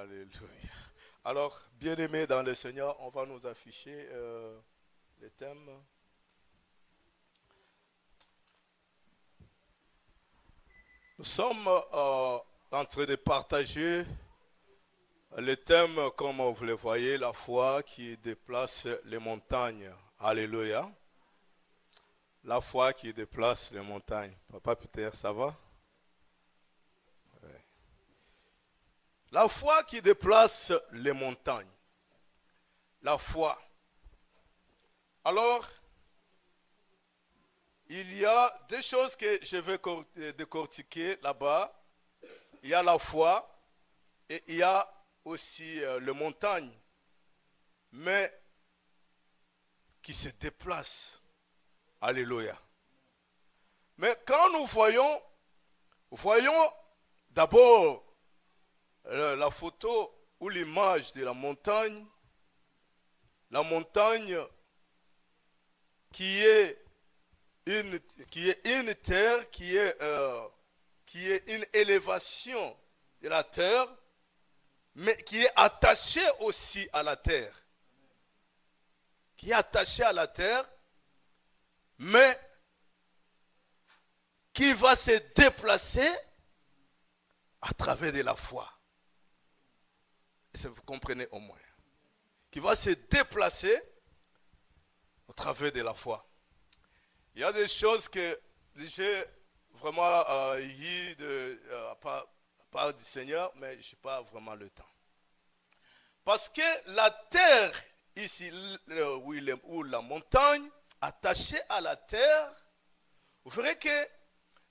Alléluia. Alors, bien-aimés dans le Seigneur, on va nous afficher les thèmes. Nous sommes en train de partager les thèmes, comme vous le voyez, la foi qui déplace les montagnes. Alléluia. La foi qui déplace les montagnes. Papa Peter, ça va? Ouais. La foi qui déplace les montagnes. La foi. Alors, il y a deux choses que je vais décortiquer là-bas. Il y a la foi et il y a aussi les montagnes, mais qui se déplacent. Alléluia. Mais quand nous voyons d'abord la photo ou l'image de la montagne qui est une terre, qui est une élévation de la terre, mais qui est attachée aussi à la terre. Qui est attachée à la terre, mais qui va se déplacer à travers de la foi. Et vous comprenez au moins. Qui va se déplacer à travers de la foi. Il y a des choses que j'ai vraiment eues part du Seigneur, mais je n'ai pas vraiment le temps. Parce que la terre, ici, ou la montagne, attachée à la terre, vous verrez que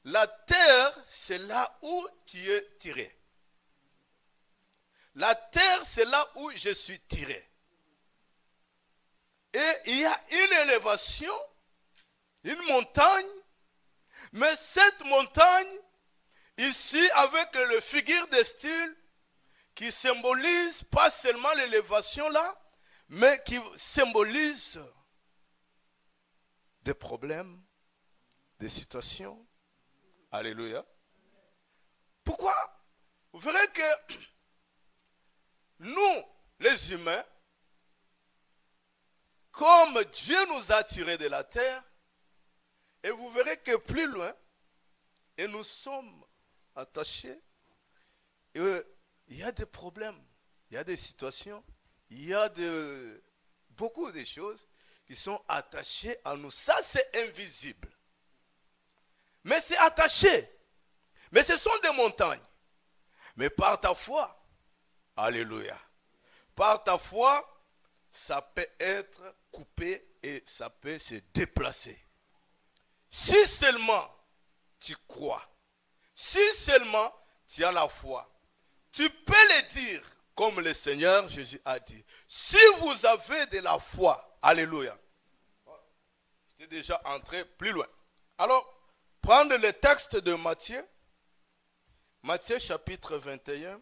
la terre, c'est là où tu es tiré. La terre, c'est là où je suis tiré. Et il y a une élévation, une montagne, mais cette montagne, ici, avec le figure de style, qui symbolise pas seulement l'élévation là, mais qui symbolise des problèmes, des situations. Alléluia. Pourquoi? Vous verrez que nous, les humains, comme Dieu nous a tirés de la terre, et vous verrez que plus loin, et nous sommes attachés, et il y a des problèmes, il y a des situations, il y a beaucoup de choses qui sont attachées à nous. Ça, c'est invisible. Mais c'est attaché. Mais ce sont des montagnes. Mais par ta foi, alléluia, par ta foi, ça peut être coupé et ça peut se déplacer. Si seulement tu crois, si seulement tu as la foi, tu peux le dire comme le Seigneur Jésus a dit. Si vous avez de la foi, alléluia. J'étais déjà entré plus loin. Alors, prendre le texte de Matthieu. Matthieu chapitre 21.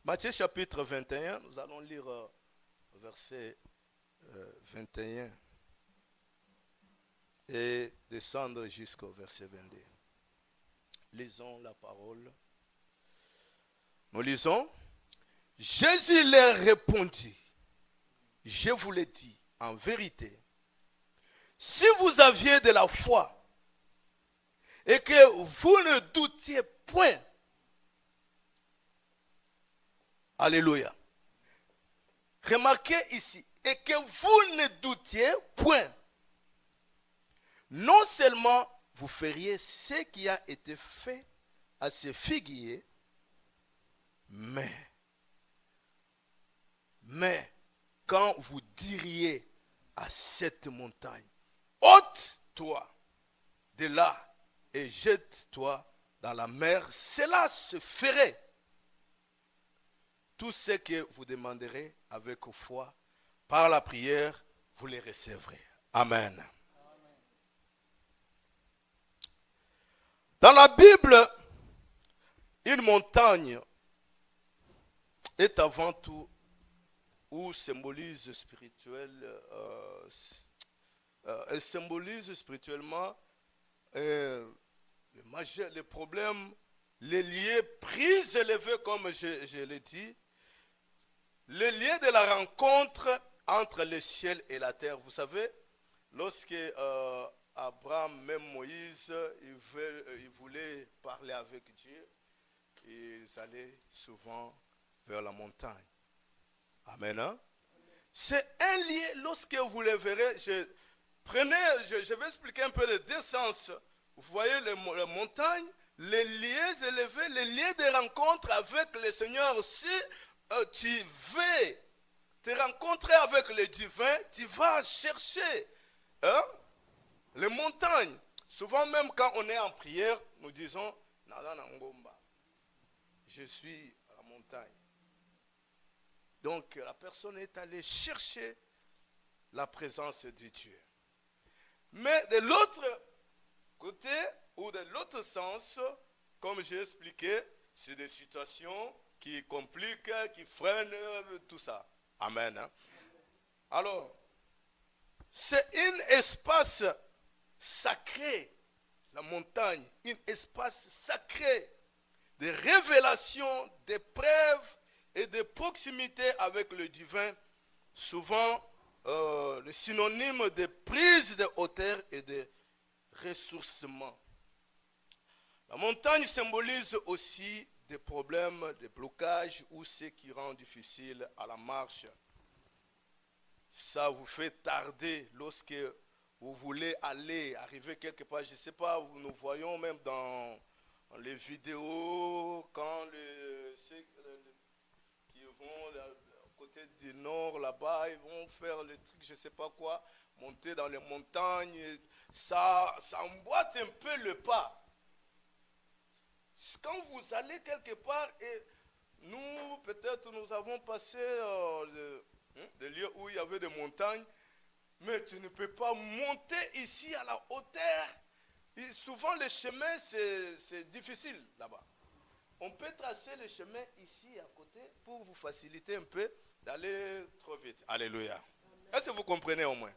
Matthieu chapitre 21, nous allons lire verset 21 et descendre jusqu'au verset 22. Lisons la parole. Nous lisons. Jésus leur répondit, je vous le dis en vérité, si vous aviez de la foi et que vous ne doutiez point, alléluia, remarquez ici, et que vous ne doutiez point, non seulement vous feriez ce qui a été fait à ce figuier, mais quand vous diriez à cette montagne, ôte-toi de là et jette-toi dans la mer, cela se ferait. Tout ce que vous demanderez avec foi, par la prière, vous les recevrez. Amen. Dans la Bible, une montagne est avant tout ou symbolise spirituel, elle symbolise spirituellement les problèmes, les liens pris élevés, comme je l'ai dit, les liens de la rencontre entre le ciel et la terre. Vous savez, lorsque Abraham, même Moïse, ils voulaient parler avec Dieu, ils allaient souvent vers la montagne. Amen. Hein? C'est un lien, lorsque vous le verrez, je vais expliquer un peu les deux sens. Vous voyez les montagnes, les liens élevés, les liens de rencontre avec le Seigneur. Si tu veux te rencontrer avec le divin, tu vas chercher les montagnes. Souvent même quand on est en prière, nous disons, je suis à la montagne. Donc la personne est allée chercher la présence de Dieu. Mais de l'autre côté ou de l'autre sens, comme j'ai expliqué, c'est des situations qui compliquent, qui freinent, tout ça. Amen. Hein? Alors, c'est un espace sacré, la montagne, un espace sacré de révélation, de preuves et de proximité avec le divin, souvent le synonyme de prise de hauteur et de ressourcement. La montagne symbolise aussi des problèmes, des blocages ou ce qui rend difficile à la marche. Ça vous fait tarder lorsque vous voulez arriver quelque part. Je ne sais pas, nous voyons même dans les vidéos, quand ceux qui vont côté du nord, là-bas, ils vont faire le truc, je ne sais pas quoi, monter dans les montagnes. Ça emboîte un peu le pas. Quand vous allez quelque part, et nous, peut-être, nous avons passé des lieux où il y avait des montagnes, mais tu ne peux pas monter ici à la hauteur. Et souvent, les chemins, c'est difficile là-bas. On peut tracer le chemin ici à côté pour vous faciliter un peu d'aller trop vite. Alléluia. Est-ce que vous comprenez au moins?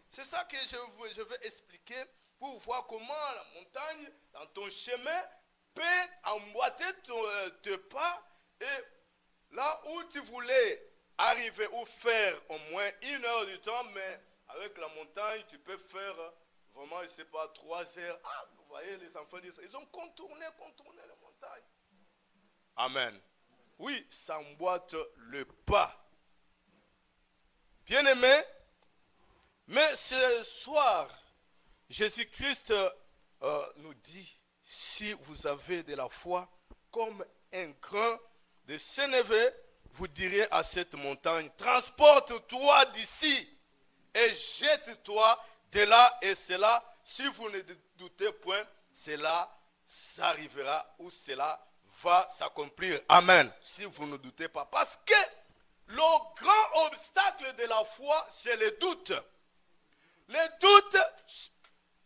C'est ça que je veux expliquer pour voir comment la montagne, dans ton chemin, peut emboîter tes pas. Et là où tu voulais arriver ou faire au moins 1 heure du temps, mais avec la montagne, tu peux faire vraiment, je ne sais pas, 3 heures. Ah, vous voyez, les enfants disent, ils ont contourné les montagnes. Amen. Oui, ça emboîte le pas. Bien-aimé, mais ce soir, Jésus-Christ nous dit, si vous avez de la foi, comme un grain de sénévé, vous direz à cette montagne, transporte-toi d'ici et jette-toi de là et cela. Si vous ne doutez point, cela s'arrivera ou cela va s'accomplir. Amen. Si vous ne doutez pas. Parce que le grand obstacle de la foi, c'est le doute. Le doute,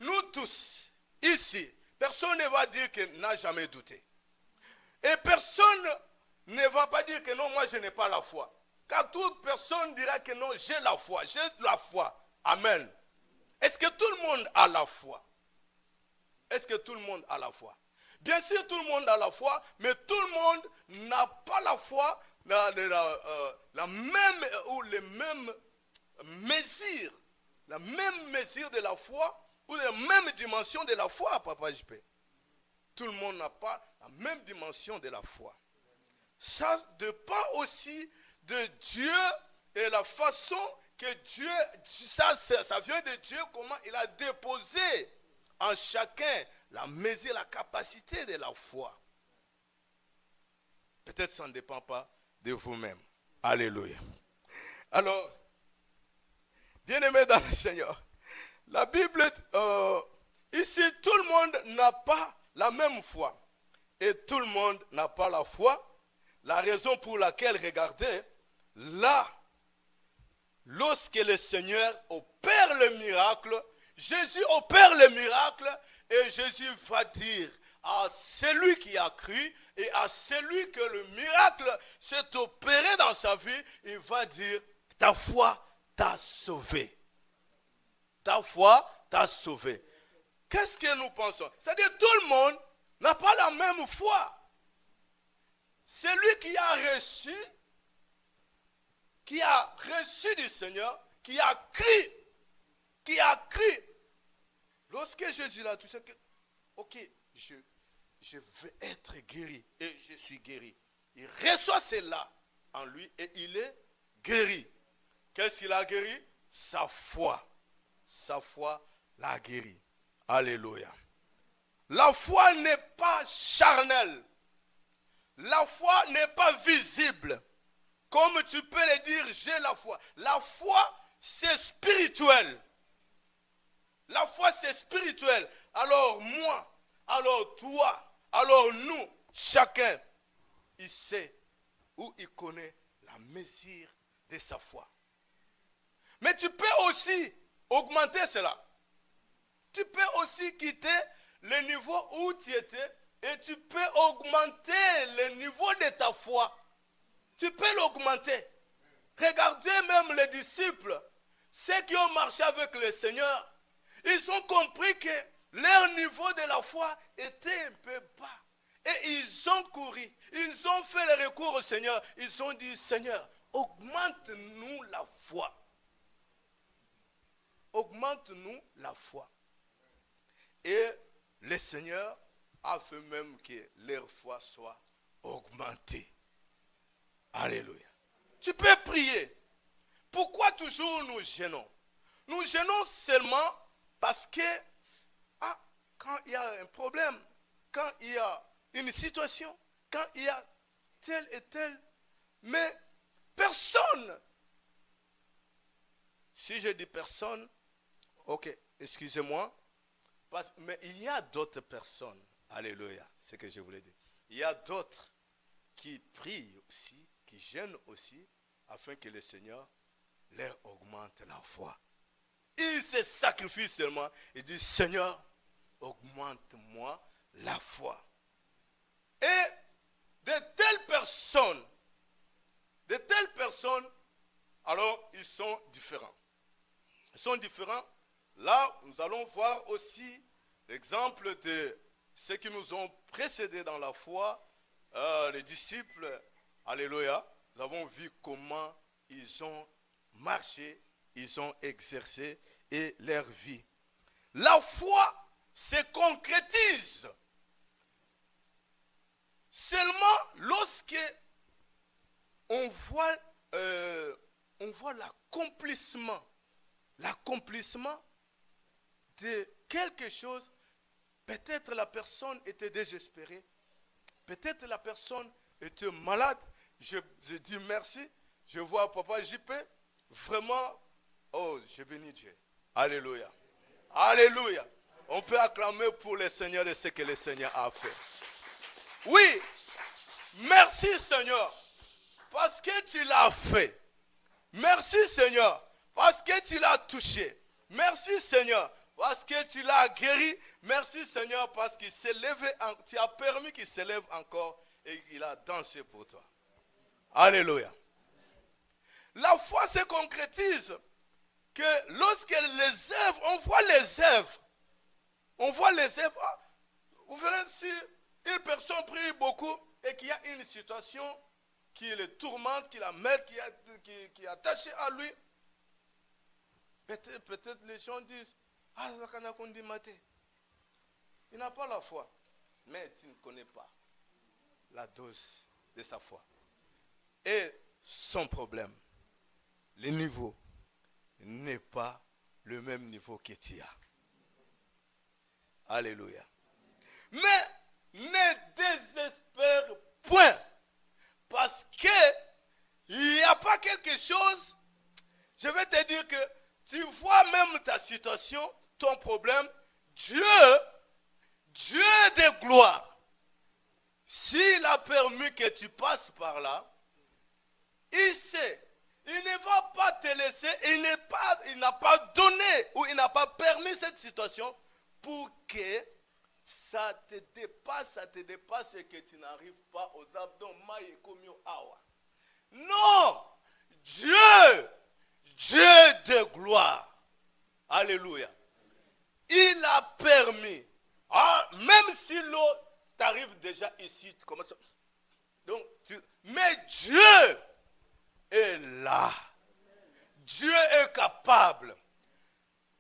nous tous, ici, personne ne va dire qu'il n'a jamais douté. Et personne ne va pas dire que non, moi je n'ai pas la foi. Car toute personne dira que non, j'ai la foi, j'ai la foi. Amen. Est-ce que tout le monde a la foi? Est-ce que tout le monde a la foi? Bien sûr, tout le monde a la foi, mais tout le monde n'a pas la foi, la même ou les mêmes mesures, la même mesure de la foi ou la même dimension de la foi, Papa JP. Tout le monde n'a pas la même dimension de la foi. Ça dépend aussi de Dieu et la façon que Dieu, ça vient de Dieu, comment il a déposé en chacun la mesure, la capacité de la foi. Peut-être ça ne dépend pas de vous-même. Alléluia. Alors, bien-aimés dans le Seigneur, la Bible, ici, tout le monde n'a pas la même foi. Et tout le monde n'a pas la foi. La raison pour laquelle, regardez, là, lorsque le Seigneur opère le miracle, Jésus opère le miracle et Jésus va dire à celui qui a cru et à celui que le miracle s'est opéré dans sa vie, il va dire, ta foi t'a sauvé. Ta foi t'a sauvé. Qu'est-ce que nous pensons? C'est-à-dire tout le monde n'a pas la même foi. Celui qui a reçu du Seigneur, qui a cru. Lorsque Jésus l'a touché, ok, je veux être guéri et je suis guéri. Il reçoit cela en lui et il est guéri. Qu'est-ce qu'il a guéri? Sa foi. Sa foi l'a guéri. Alléluia. La foi n'est pas charnelle. La foi n'est pas visible. Comme tu peux le dire, j'ai la foi. La foi, c'est spirituel. La foi, c'est spirituel. Alors moi, alors toi, alors nous, chacun, il sait ou il connaît la mesure de sa foi. Mais tu peux aussi augmenter cela. Tu peux aussi quitter le niveau où tu étais et tu peux augmenter le niveau de ta foi. Tu peux l'augmenter. Regardez même les disciples, ceux qui ont marché avec le Seigneur, ils ont compris que leur niveau de la foi était un peu bas. Et ils ont couru, ils ont fait le recours au Seigneur. Ils ont dit, Seigneur, augmente-nous la foi. Augmente-nous la foi. Et le Seigneur a fait même que leur foi soit augmentée. Alléluia. Tu peux prier. Pourquoi toujours nous gênons? Nous gênons seulement parce que quand il y a un problème, quand il y a une situation, quand il y a tel et tel, mais personne, si je dis personne, ok, excusez-moi, mais il y a d'autres personnes, alléluia, c'est ce que je voulais dire. Il y a d'autres qui prient aussi, qui gênent aussi, afin que le Seigneur leur augmente la foi. Ils se sacrifient seulement et disent, Seigneur, augmente-moi la foi. Et de telles personnes, alors ils sont différents. Ils sont différents. Là, nous allons voir aussi l'exemple de ceux qui nous ont précédés dans la foi, les disciples, alléluia. Nous avons vu comment ils ont marché, ils ont exercé et leur vie. La foi se concrétise seulement lorsque on voit l'accomplissement de quelque chose. Peut-être la personne était désespérée, peut-être la personne était malade. Je dis merci, je vois Papa JP, vraiment, oh, je bénis Dieu. Alléluia. Alléluia. On peut acclamer pour le Seigneur de ce que le Seigneur a fait. Oui, merci Seigneur, parce que tu l'as fait. Merci Seigneur, parce que tu l'as touché. Merci Seigneur, parce que tu l'as guéri. Merci Seigneur, parce qu'il s'est levé, tu as permis qu'il se lève encore et qu'il a dansé pour toi. Alléluia. La foi se concrétise que lorsque les œuvres, on voit les œuvres. On voit les œuvres. Vous verrez si une personne prie beaucoup et qu'il y a une situation qui le tourmente, qui la met, qui est attachée à lui. Peut-être les gens disent, il n'a pas la foi. Mais tu ne connais pas la dose de sa foi. Et son problème, le niveau n'est pas le même niveau que tu as. Alléluia. Mais ne désespère point. Parce que il n'y a pas quelque chose, je vais te dire que tu vois même ta situation, ton problème, Dieu de gloire, s'il a permis que tu passes par là, il sait, il ne va pas te laisser, il n'a pas donné ou il n'a pas permis cette situation pour que ça te dépasse et que tu n'arrives pas aux abdons. Non, Dieu de gloire, Alléluia. Il a permis. Même si l'eau t'arrive déjà ici, tu commences. Donc, mais Dieu est là. Dieu est capable.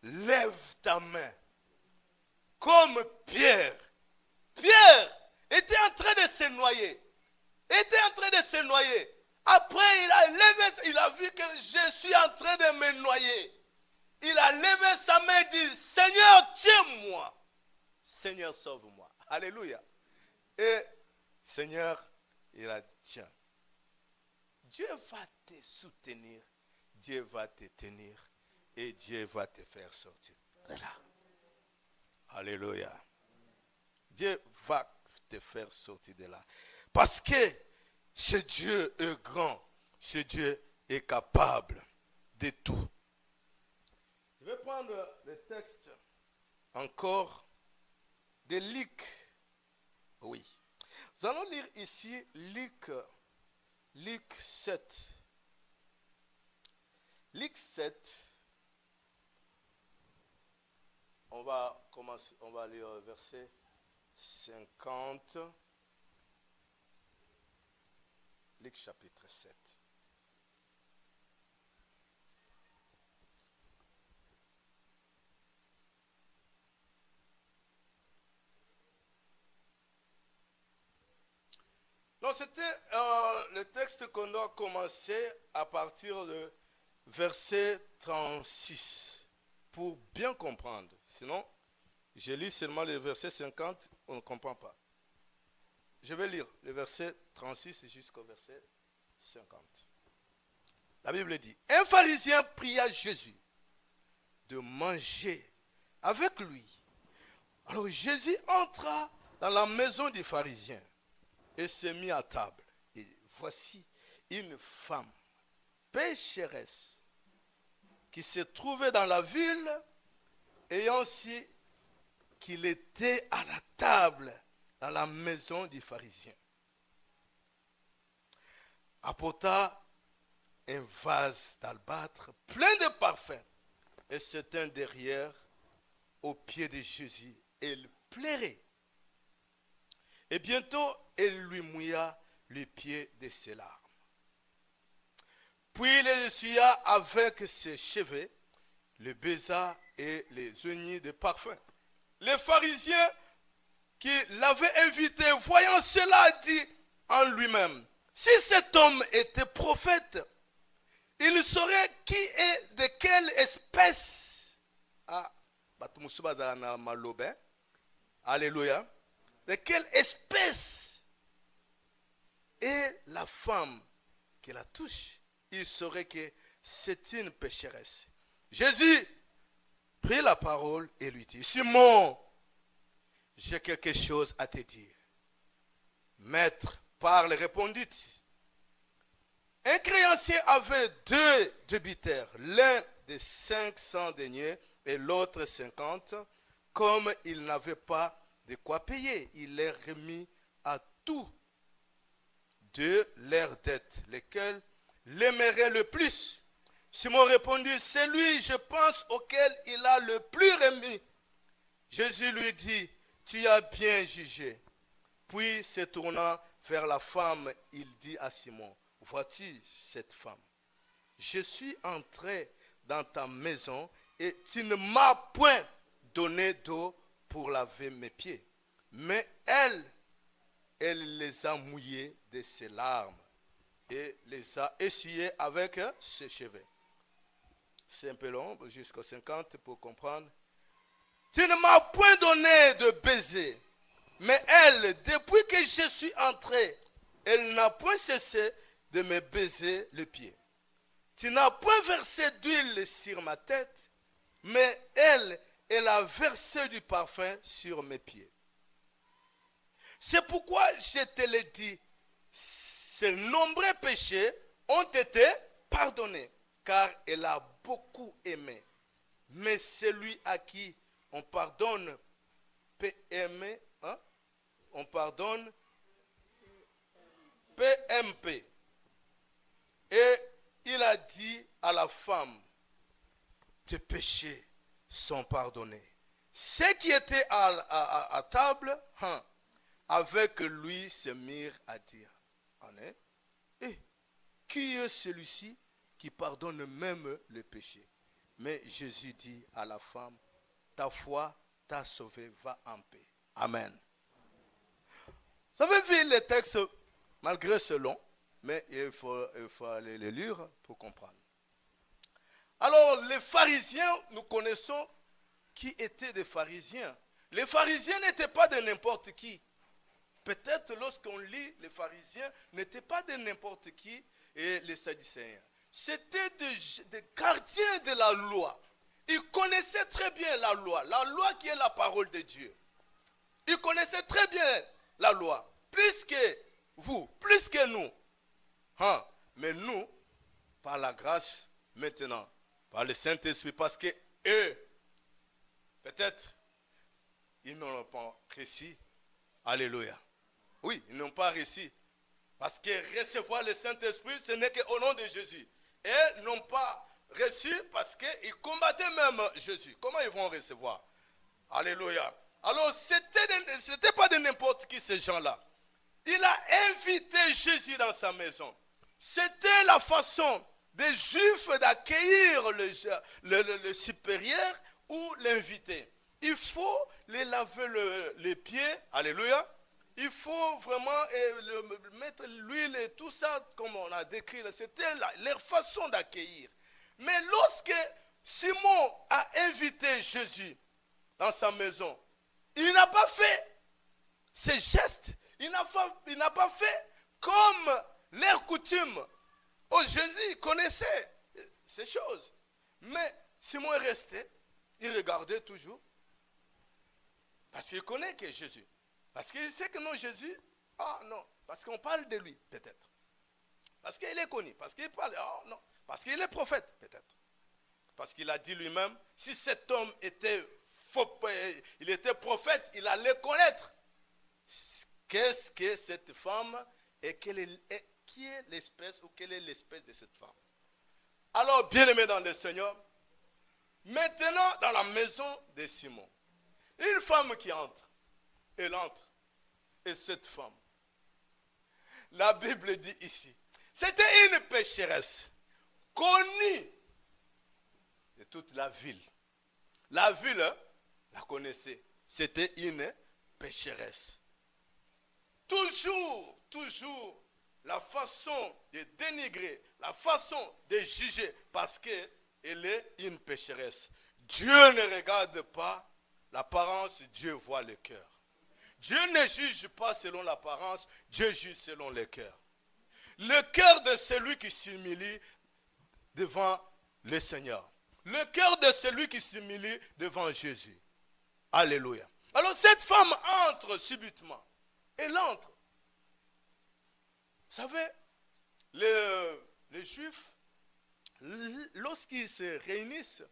Lève ta main. Comme Pierre. Pierre était en train de se noyer. Après, il a vu que je suis en train de me noyer. Il a levé sa main et dit, Seigneur, tiens-moi. Seigneur, sauve-moi. Alléluia. Et Seigneur, il a dit, tiens. Dieu va te soutenir. Dieu va te tenir. Et Dieu va te faire sortir de là. Alléluia. Dieu va te faire sortir de là. Parce que ce Dieu est grand. Ce Dieu est capable de tout. Je vais prendre le texte encore de Luc. Oui. Nous allons lire ici Luc 7. Luc 7. On va lire verset 50. Luc chapitre 7. Donc c'était le texte qu'on doit commencer à partir de verset 36 pour bien comprendre. Sinon, je lis seulement le verset 50, on ne comprend pas. Je vais lire le verset 36 jusqu'au verset 50. La Bible dit, un pharisien pria Jésus de manger avec lui. Alors Jésus entra dans la maison du pharisien et se mit à table. Et voici une femme pécheresse qui se trouvait dans la ville, ayant su qu'il était à la table dans la maison du pharisien. Apporta un vase d'albâtre plein de parfums et se tint derrière aux pieds de Jésus. Elle pleurait. Et bientôt, elle lui mouilla les pieds de ses larmes. Puis il les essuya avec ses cheveux, le baisa et les oignit de parfum. Les pharisiens qui l'avaient invité, voyant cela, dit en lui-même, si cet homme était prophète, il saurait qui est de quelle espèce. Alléluia. De quelle espèce est la femme qui la touche. Il saurait que c'est une pécheresse. Jésus prit la parole et lui dit, Simon, j'ai quelque chose à te dire. Maître, parle, répondit. Un créancier avait deux débiteurs, l'un de 500 deniers et l'autre 50. Comme il n'avait pas de quoi payer, il les remit à tous deux leurs dettes, lesquelles l'aimeraient le plus. Simon répondit, c'est lui, je pense, auquel il a le plus remis. Jésus lui dit, tu as bien jugé. Puis se tournant vers la femme, il dit à Simon, vois-tu cette femme? Je suis entré dans ta maison et tu ne m'as point donné d'eau pour laver mes pieds. Mais elle les a mouillés de ses larmes et les a essuyés avec ses cheveux. C'est un peu long, jusqu'au 50 pour comprendre. Tu ne m'as point donné de baiser. Mais elle, depuis que je suis entré, elle n'a point cessé de me baiser le pied. Tu n'as point versé d'huile sur ma tête, mais elle a versé du parfum sur mes pieds. C'est pourquoi je te l'ai dit, ses nombreux péchés ont été pardonnés, car elle a beaucoup aimé. Mais celui à qui on pardonne peut aimer, on pardonne PMP. Et il a dit à la femme, tes péchés sont pardonnés. Ceux qui étaient à table avec lui se mirent à dire, et qui est celui-ci qui pardonne même le péché? Mais Jésus dit à la femme, ta foi t'a sauvé, va en paix. Amen. Vous avez vu les textes, malgré ce long, mais il faut aller les lire pour comprendre. Alors, les pharisiens, nous connaissons qui étaient des pharisiens. Les pharisiens n'étaient pas de n'importe qui. Peut-être lorsqu'on lit, les pharisiens n'étaient pas de n'importe qui et les sadducéens. C'était des gardiens de la loi. Ils connaissaient très bien la loi qui est la parole de Dieu. Ils connaissaient très bien la loi, plus que vous, plus que nous. Mais nous, par la grâce, maintenant, par le Saint-Esprit, parce que eux, peut-être, ils n'ont pas réussi. Alléluia. Oui, ils n'ont pas réussi. Parce que recevoir le Saint-Esprit, ce n'est qu'au nom de Jésus. Et n'ont pas reçu parce qu'ils combattaient même Jésus. Comment ils vont recevoir? Alléluia. Alors, c'était pas de n'importe qui ces gens-là. Il a invité Jésus dans sa maison. C'était la façon des Juifs d'accueillir le supérieur ou l'invité. Il faut les laver les pieds. Alléluia. Il faut vraiment mettre l'huile et tout ça, comme on a décrit. C'était leur façon d'accueillir. Mais lorsque Simon a invité Jésus dans sa maison, il n'a pas fait ces gestes. Il n'a pas fait comme leur coutume. Oh, Jésus connaissait ces choses. Mais Simon est resté. Il regardait toujours. Parce qu'il connaît que Jésus. Parce qu'il sait que non, Jésus, non, parce qu'on parle de lui, peut-être. Parce qu'il est connu, parce qu'il parle, non, parce qu'il est prophète, peut-être. Parce qu'il a dit lui-même, si cet homme était faux, il était prophète, il allait connaître. Qu'est-ce que cette femme et qui est l'espèce ou quelle est l'espèce de cette femme? Alors, bien-aimé dans le Seigneur, maintenant dans la maison de Simon, une femme qui entre, elle entre. Et cette femme, la Bible dit ici, c'était une pécheresse connue de toute la ville. La ville, la connaissait. C'était une pécheresse. Toujours, la façon de dénigrer, la façon de juger, parce qu'elle est une pécheresse. Dieu ne regarde pas l'apparence, Dieu voit le cœur. Dieu ne juge pas selon l'apparence, Dieu juge selon le cœur. Le cœur de celui qui s'humilie devant le Seigneur. Le cœur de celui qui s'humilie devant Jésus. Alléluia. Alors cette femme entre subitement. Elle entre. Vous savez, les Juifs, lorsqu'ils se réunissent,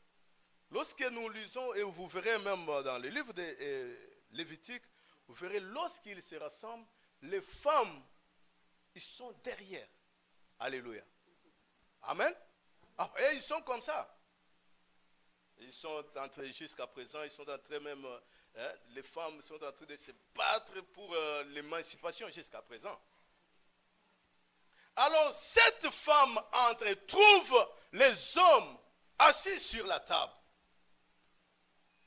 lorsque nous lisons, et vous verrez même dans le livre de Lévitique, vous verrez, lorsqu'ils se rassemblent, les femmes, ils sont derrière. Alléluia. Amen. Et ils sont comme ça. Ils sont entrés jusqu'à présent, ils sont entrés même, les femmes sont en train de se battre pour l'émancipation jusqu'à présent. Alors, cette femme entre et trouve les hommes assis sur la table.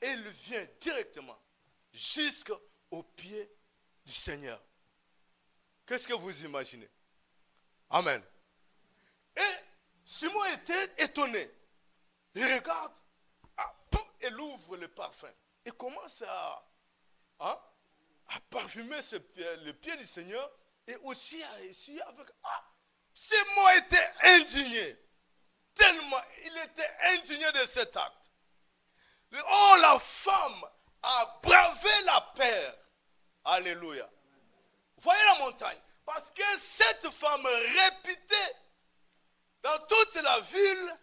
Et elle vient directement jusqu'au pied du Seigneur. Qu'est-ce que vous imaginez? Amen. Et Simon était étonné. Il regarde, elle ouvre le parfum. Et commence à parfumer le pied du Seigneur. Et aussi à essuyer avec... Simon était indigné. Tellement il était indigné de cet acte. Oh, la femme a bravé la peur. Alléluia. Voyez la montagne. Parce que cette femme répétait dans toute la ville,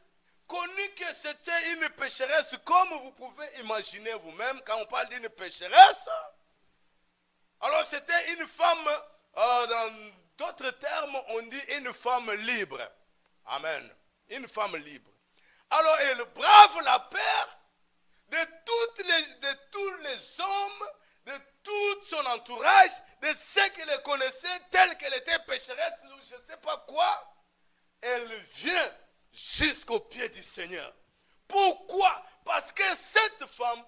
connue que c'était une pécheresse, comme vous pouvez imaginer vous-même, quand on parle d'une pécheresse. Alors c'était une femme, dans d'autres termes, on dit une femme libre. Amen. Une femme libre. Alors elle brave la peur, de tous les hommes, de tout son entourage, de ceux qui le connaissaient, telle qu'elle était pécheresse, je ne sais pas quoi, elle vient jusqu'au pied du Seigneur. Pourquoi? Parce que cette femme,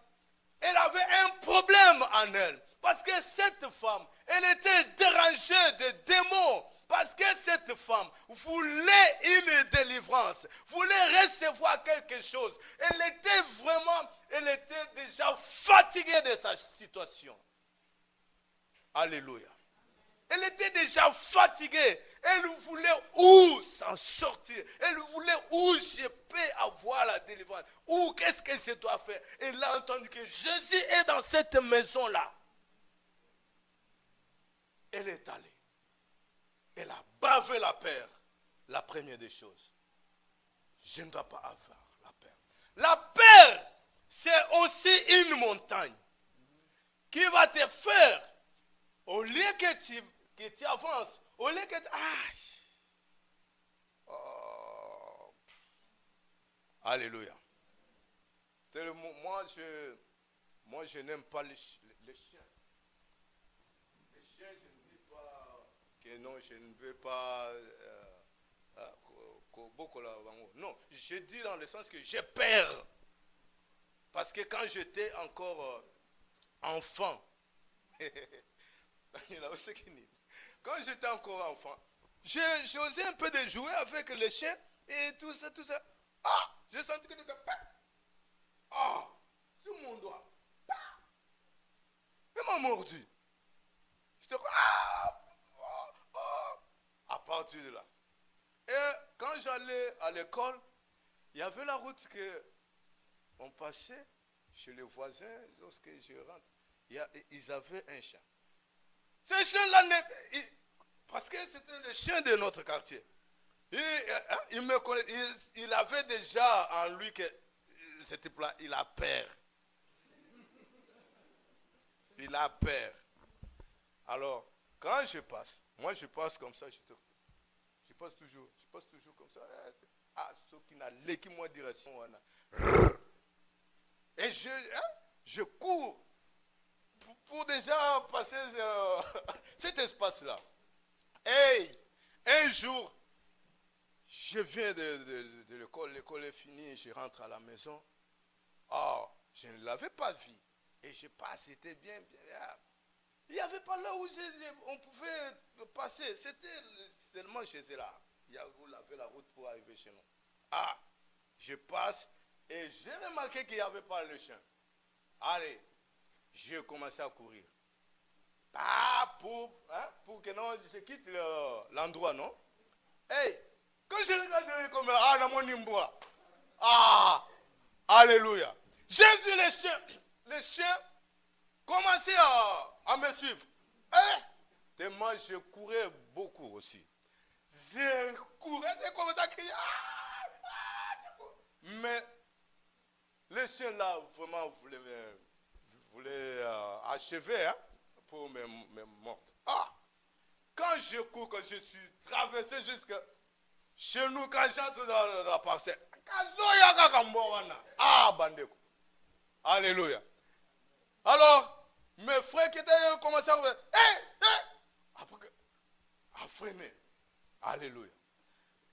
elle avait un problème en elle. Parce que cette femme, elle était dérangée de démons. Parce que cette femme voulait une délivrance, voulait recevoir quelque chose. Elle était déjà fatiguée de sa situation. Alléluia. Elle était déjà fatiguée. Elle voulait où s'en sortir. Elle voulait où je peux avoir la délivrance. Où qu'est-ce que je dois faire. Elle a entendu que Jésus est dans cette maison-là. Elle est allée. Elle a bavé la peur. La première des choses. Je ne dois pas avoir la peur. La peur, c'est aussi une montagne qui va te faire, au lieu que tu avances, au lieu que tu... Alléluia. Moi, je n'aime pas les chiens. Les chiens, je ne dis pas que non, je ne veux pas... non, je dis dans le sens que j'ai peur. Parce que quand j'étais encore enfant, quand j'étais encore enfant, j'osais un peu de jouer avec les chiens et tout ça. J'ai senti que c'était... c'est mon doigt. Il m'a mordu. J'étais... À partir de là. Et quand j'allais à l'école, il y avait la route que on passait chez les voisins. Lorsque je rentre, ils avaient un chien. Ce chien-là, parce que c'était le chien de notre quartier. Il me connaît, il avait déjà en lui que ce type-là, il a peur. Il a peur. Alors, quand je passe, moi je passe comme ça, je passe toujours comme ça. Ce qui n'a l'équipe moi direction. Et je cours pour déjà passer cet espace-là. Et un jour, je viens de l'école, l'école est finie, je rentre à la maison. Je ne l'avais pas vu. Et je passe, c'était bien. Il n'y avait pas là où on pouvait passer. C'était seulement chez eux là. Vous avez la route pour arriver chez nous. Je passe et j'ai remarqué qu'il n'y avait pas le chien. Allez, j'ai commencé à courir. Pour que non, je quitte l'endroit, non? Quand je regarde comme dans mon imbois. Alléluia. J'ai vu les chiens commencer à me suivre. Tellement je courais beaucoup aussi. Je courais, j'ai commencé à crier. Mais le chien là vraiment voulait achever pour me mordre. Quand je cours, quand je suis traversé jusqu'à chez nous, quand j'entre dans la parcelle, bandeko. Alléluia. Alors, mes frères qui étaient commencé à freiner. Alléluia.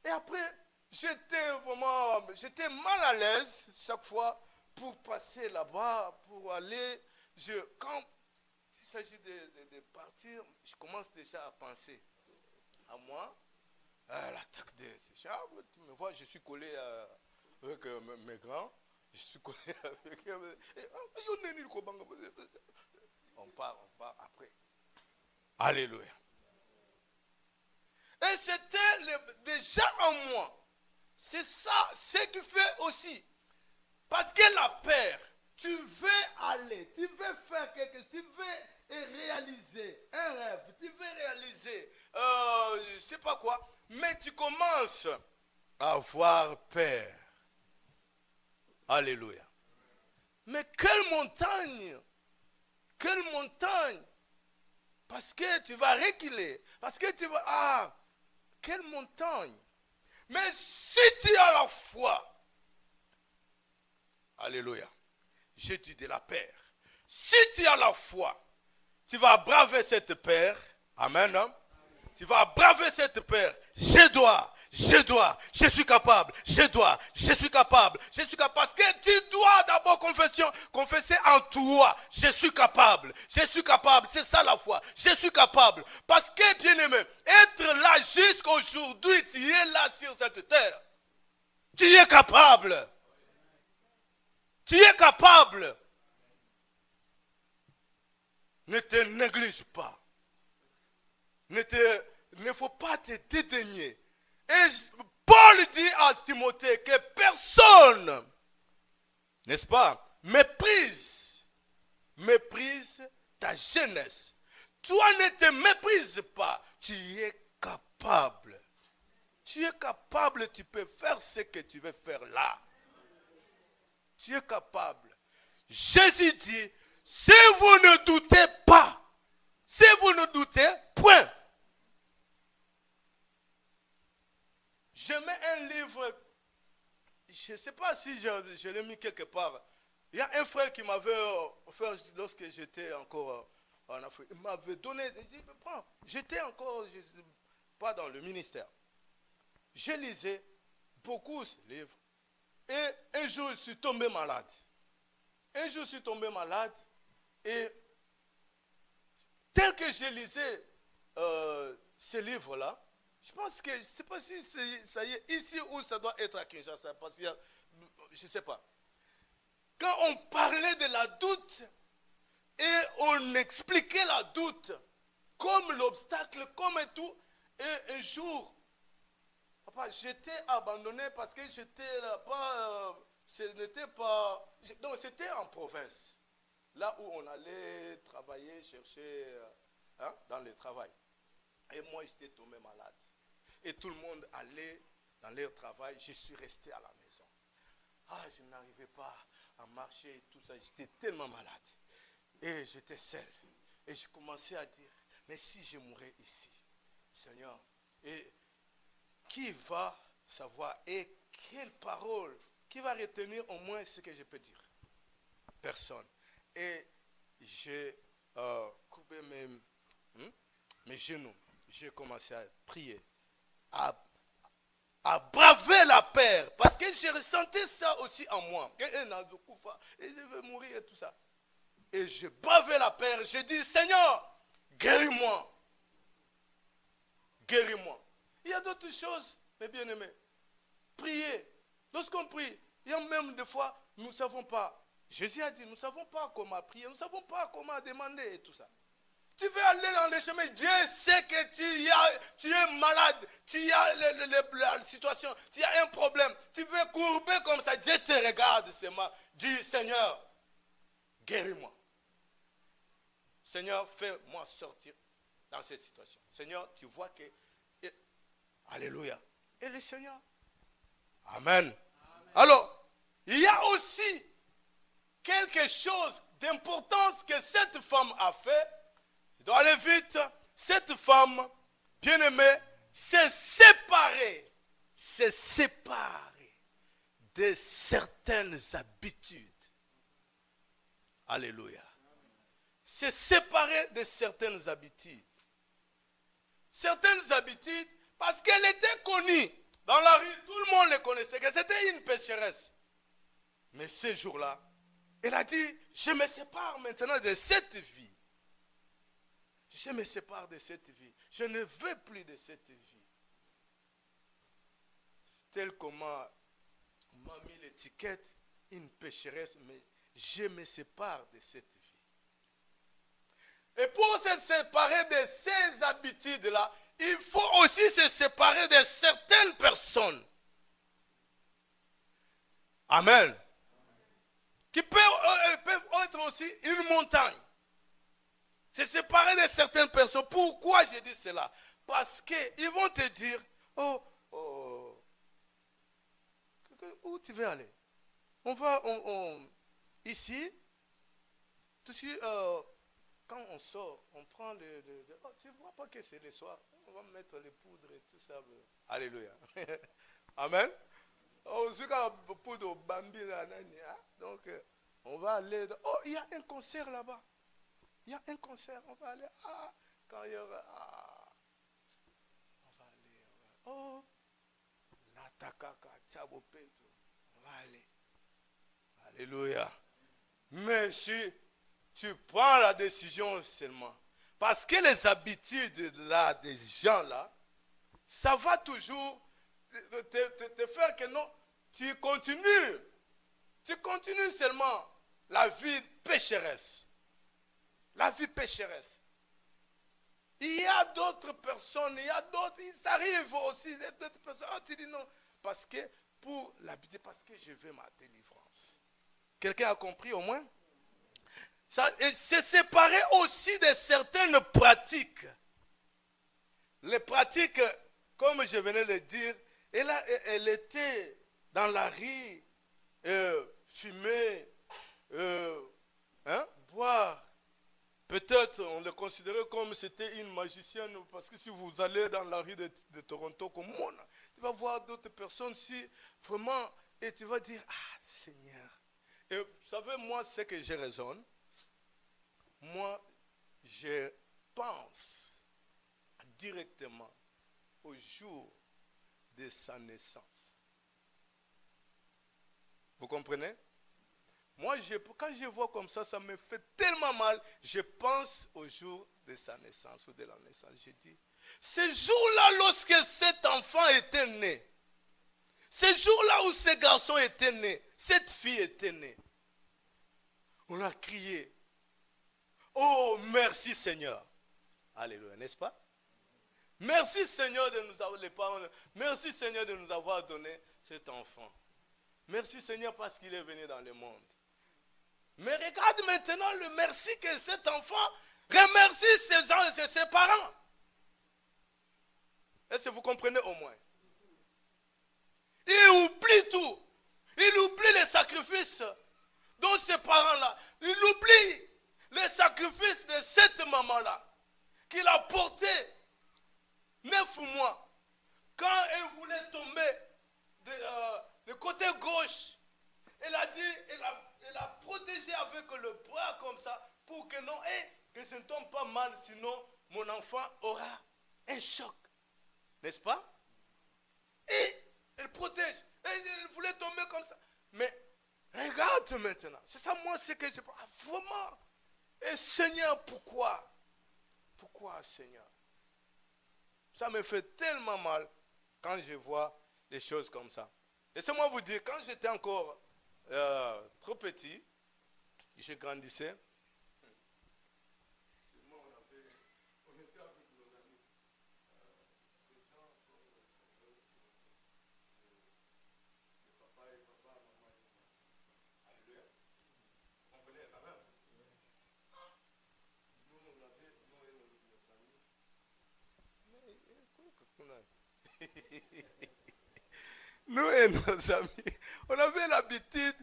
Et après, j'étais mal à l'aise chaque fois pour passer là-bas, pour aller. Quand il s'agit de partir, je commence déjà à penser à moi, à l'attaque de ces chats. Tu me vois, je suis collé avec mes grands. Je suis collé avec eux. On part après. Alléluia. Et c'était déjà en moi. C'est ça, ce qui fait aussi. Parce que la peur, tu veux aller, tu veux faire quelque chose, tu veux réaliser un rêve, tu veux réaliser, je ne sais pas quoi, mais tu commences à avoir peur. Alléluia. Mais quelle montagne! Quelle montagne! Parce que tu vas reculer. Parce que tu vas... quelle montagne! Mais si tu as la foi, alléluia, j'ai dit de la peur. Si tu as la foi, tu vas braver cette peur. Amen. Tu vas braver cette peur. Je suis capable, je suis capable. Parce que tu dois d'abord confesser en toi, je suis capable, c'est ça la foi, je suis capable. Parce que, bien aimé, être là jusqu'aujourd'hui, tu es là sur cette terre. Tu es capable. Tu es capable. Ne te néglige pas. Ne faut pas te dédaigner. Et Paul dit à Timothée que personne, n'est-ce pas, méprise ta jeunesse. Toi, ne te méprises pas. Tu es capable. Tu es capable, tu peux faire ce que tu veux faire là. Tu es capable. Jésus dit, si vous ne doutez pas, si vous ne doutez point. Je mets un livre, je ne sais pas si je l'ai mis quelque part. Il y a un frère qui m'avait offert lorsque j'étais encore en Afrique. Il m'avait donné, il dit, prends. J'étais encore, je ne sais pas dans le ministère. Je lisais beaucoup ce livre. Et un jour, je suis tombé malade. Et tel que je lisais ce livre-là, je pense que, je ne sais pas si ça y est ici ou ça doit être à Kinshasa, parce que je ne sais pas. Quand on parlait de la doute et on expliquait la doute comme l'obstacle, comme et tout, et un jour, papa, j'étais abandonné parce que j'étais là, donc c'était en province, là où on allait travailler, chercher dans le travail. Et moi, j'étais tombé malade. Et tout le monde allait dans leur travail. Je suis resté à la maison. Je n'arrivais pas à marcher et tout ça. J'étais tellement malade. Et j'étais seul. Et je commençais à dire, mais si je mourais ici, Seigneur, et qui va savoir et quelle parole, qui va retenir au moins ce que je peux dire? Personne. Et j'ai coupé mes genoux. J'ai commencé à prier, à braver la peur, parce que j'ai ressenti ça aussi en moi. Et je vais mourir et tout ça. Et je bravais la peur. J'ai dit, Seigneur, guéris-moi. Guéris-moi. Il y a d'autres choses, mes bien-aimés. Prier. Lorsqu'on prie, il y a même des fois, nous ne savons pas. Jésus a dit, nous ne savons pas comment prier, nous ne savons pas comment demander et tout ça. Tu veux aller dans le chemin, Dieu sait que tu es malade, tu as la situation, tu as un problème, tu veux courber comme ça, Dieu te regarde seulement, dis Seigneur, guéris-moi. Seigneur, fais-moi sortir dans cette situation. Seigneur, tu vois que, alléluia, et le Seigneur, Amen. Amen. Alors, il y a aussi quelque chose d'importance que cette femme a fait. Je dois aller vite. Cette femme, bien-aimée, s'est séparée de certaines habitudes. Alléluia. S'est séparée de certaines habitudes. Certaines habitudes, parce qu'elle était connue. Dans la rue, tout le monde le connaissait, que c'était une pécheresse. Mais ce jour-là, elle a dit, je me sépare maintenant de cette vie. Je me sépare de cette vie. Je ne veux plus de cette vie. Tel comment on m'a mis l'étiquette, une pécheresse, mais je me sépare de cette vie. Et pour se séparer de ces habitudes-là, il faut aussi se séparer de certaines personnes. Amen. Qui peuvent être aussi une montagne. Se séparer de certaines personnes. Pourquoi je dis cela? Parce qu'ils vont te dire, où tu veux aller? On va, ici, tout de suite, quand on sort, on prend tu ne vois pas que c'est le soir, on va mettre les poudres et tout ça. Alléluia. Amen. Donc, On va aller. Oh, il y a un concert là-bas. Il y a un concert. On va aller. Ah, quand il y aura. Ah, on va aller. Oh, la takaka, tchabopeto. On va aller. Alléluia. Mais si tu prends la décision seulement, parce que les habitudes là, des gens là, ça va toujours te faire que non, tu continues seulement la vie pécheresse. La vie pécheresse. Il y a d'autres personnes, il s'arrive aussi d'autres personnes. Oh, tu dis non, parce que pour l'habitude, parce que je veux ma délivrance. Quelqu'un a compris au moins? Et c'est séparé aussi de certaines pratiques. Les pratiques, comme je venais de le dire, elle était dans la rue, fumer, boire. Peut-être on le considérait comme c'était une magicienne, parce que si vous allez dans la rue de Toronto comme moi, tu vas voir d'autres personnes si vraiment, et tu vas dire, ah Seigneur. Et vous savez, moi, c'est que je raisonne. Moi, je pense directement au jour de sa naissance. Vous comprenez? Moi, quand je vois comme ça me fait tellement mal. Je pense au jour de sa naissance ou de la naissance. Je dis, ce jour-là, lorsque cet enfant était né, ce jour-là où ce garçon était né, cette fille était née, on a crié, oh, merci Seigneur. Alléluia, n'est-ce pas? Merci Seigneur de nous avoir, les parents, merci Seigneur de nous avoir donné cet enfant. Merci Seigneur parce qu'il est venu dans le monde. Mais regarde maintenant le merci que cet enfant remercie ses parents. Est-ce que vous comprenez au moins? Il oublie tout. Il oublie les sacrifices dont ses parents-là. Il oublie les sacrifices de cette maman-là qu'il a porté 9 mois. Quand elle voulait tomber du côté gauche, elle a dit, elle a protégé avec le bras comme ça pour que non, que je ne tombe pas mal, sinon mon enfant aura un choc. N'est-ce pas? Et elle protège. Et elle voulait tomber comme ça. Mais regarde maintenant. C'est ça, moi, c'est que je pense. Vraiment. Et Seigneur, pourquoi? Pourquoi, Seigneur? Ça me fait tellement mal quand je vois des choses comme ça. Laissez-moi vous dire, quand j'étais encore trop petit, je grandissais. On était avec nos amis. Des gens comme papa et maman. Alléluia. Vous comprenez quand même? Nous, on avait, nous et nos amis. Nous et nos amis, on avait l'habitude,